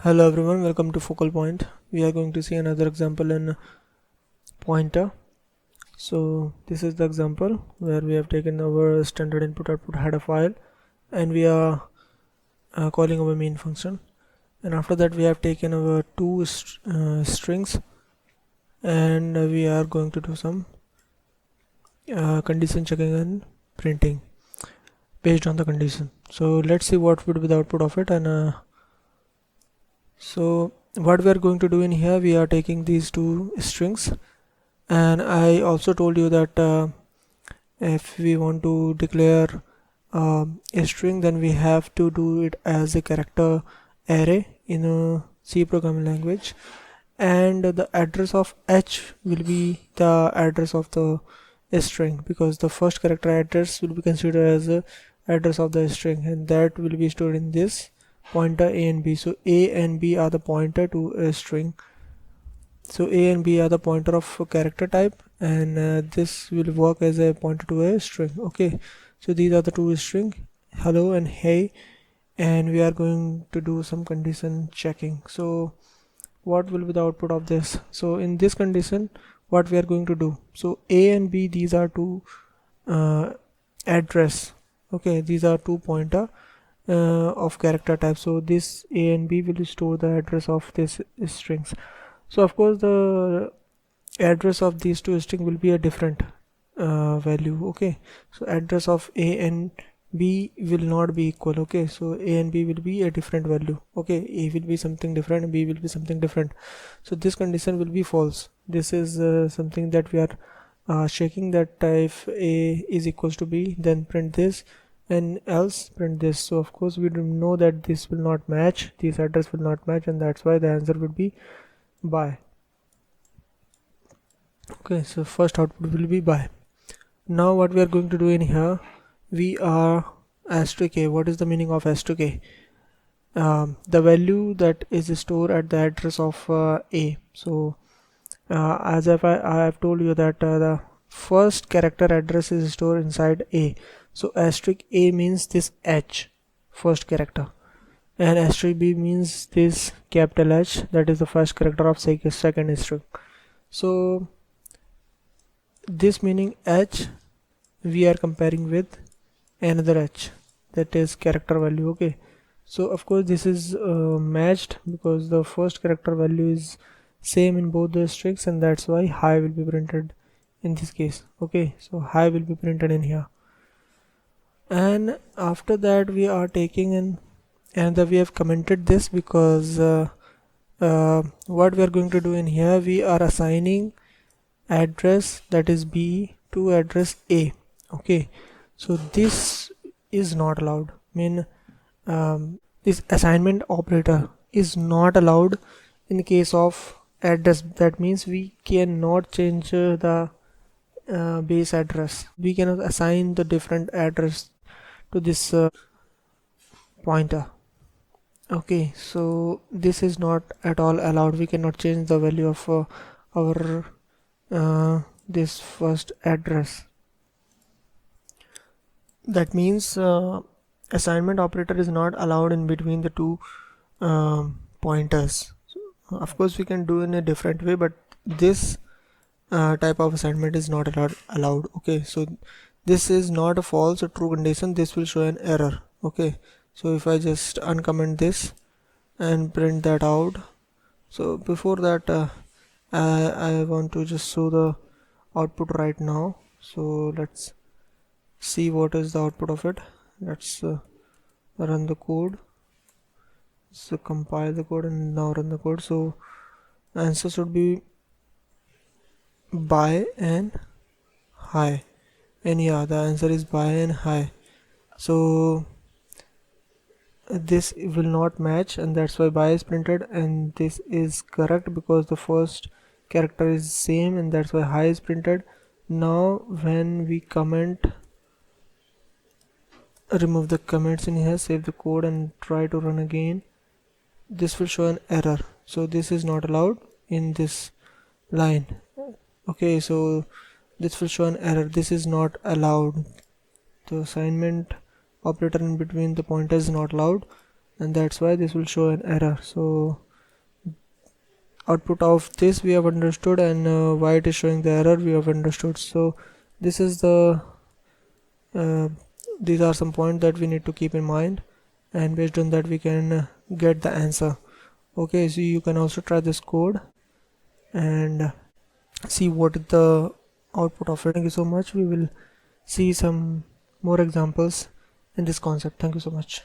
Hello everyone, welcome to Focal Point. We are going to see another example in pointer. So this is the example where we have taken our standard input output header file and we are calling our main function, and after that we have taken our two strings and we are going to do some condition checking and printing based on the condition. So let's see what would be the output of it. And so what we are going to do in here, we are taking these two strings, and I also told you that if we want to declare a string, then we have to do it as a character array in a C programming language, and the address of h will be the address of the string, because the first character address will be considered as the address of the string, and that will be stored in this pointer a and b. So a and b are the pointer to a string. So a and b are the pointer of a character type, and this will work as a pointer to a string. Okay, so these are the two strings, hello and hey, and we are going to do some condition checking. So what will be the output of this? So in this condition, what we are going to do, so a and b, these are two address. Okay, these are two pointer of character type. So this a and b will store the address of this strings. So of course the address of these two strings will be a different value. Okay, so address of a and b will not be equal. Okay, so a and b will be a different value. Okay, a will be something different and b will be something different. So this condition will be false. This is something that we are checking, that if a is equals to b, then print this, and else print this. So of course we do know that this will not match, this address will not match, and that's why the answer would be by. Okay, so first output will be by. Now what we are going to do in here, we are asterisk a. What is the meaning of asterisk a? The value that is stored at the address of a. So as if I have told you that the first character address is stored inside a. So asterisk a means this h, first character, and asterisk b means this capital H, that is the first character of second string. So this meaning h we are comparing with another h, that is character value. Okay, so of course this is matched because the first character value is same in both the strings, and that's why high will be printed in this case. Okay, so high will be printed in here, and after that we are taking in, and we have commented this because what we are going to do in here, we are assigning address, that is b, to address a. Okay, so this is not allowed. This assignment operator is not allowed in case of address. That means we cannot change the base address. We cannot assign the different address to this pointer. Okay, so this is not at all allowed. We cannot change the value of our this first address. That means assignment operator is not allowed in between the two pointers. So, of course we can do in a different way, but this type of assignment is not allowed. Okay, so this is not a false or true condition, this will show an error. Okay, so if I just uncomment this and print that out, so before that I want to just show the output right now. So let's see what is the output of it. Let's run the code. So compile the code and now run the code. So answer should be by and high, and yeah, the answer is by and high. So this will not match, and that's why by is printed, and this is correct because the first character is same, and that's why high is printed. Now when we comment, remove the comments in here, save the code and try to run again, this will show an error. So this is not allowed in this line. Okay, so this will show an error, this is not allowed. The assignment operator in between the pointers is not allowed. and that's why this will show an error. So output of this we have understood, and why it is showing the error we have understood. So this is the these are some points that we need to keep in mind, and based on that we can get the answer. Okay, so you can also try this code and see what is the output of it. Thank you so much. We will see some more examples in this concept. Thank you so much.